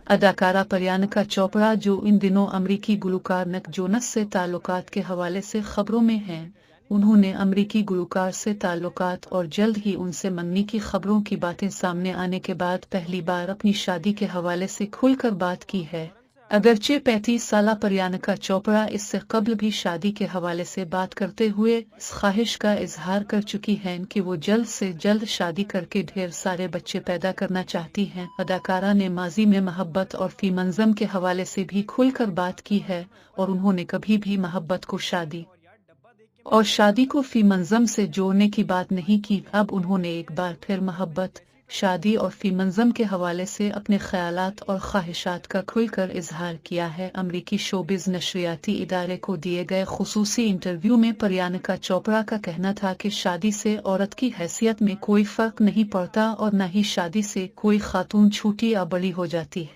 अदाकारा प्रियंका चोपड़ा, जो इन दिनों अमरीकी गुलकार निक जोनस से ताल्लुकात के हवाले से खबरों में हैं, उन्होंने अमरीकी गुलकार से ताल्लुकात और जल्द ही उनसे मिलने की खबरों की बातें सामने आने के बाद पहली बार अपनी शादी के हवाले से खुलकर बात की है। अगरचे 35 साला प्रियंका चोपड़ा इससे कबल भी शादी के हवाले से बात करते हुए इस ख्वाहिश का इजहार कर चुकी हैं कि वो जल्द से जल्द शादी करके ढेर सारे बच्चे पैदा करना चाहती हैं। अदाकारा ने माजी में मोहब्बत और फीमंजम के हवाले से भी खुलकर बात की है और उन्होंने कभी भी मोहब्बत को शादी को फीमंजम से जोड़ने की बात नहीं की। अब उन्होंने एक बार फिर मोहब्बत, शादी और फीमंजम के हवाले से अपने ख्यालात और ख्वाहिशात का खुलकर इजहार किया है। अमरीकी शोबिज नशरियाती इदारे को दिए गए खुसूसी इंटरव्यू में प्रियंका चोपड़ा का कहना था कि शादी से औरत की हैसियत में कोई फर्क नहीं पड़ता और न ही शादी से कोई खातून छोटी या बड़ी हो जाती है।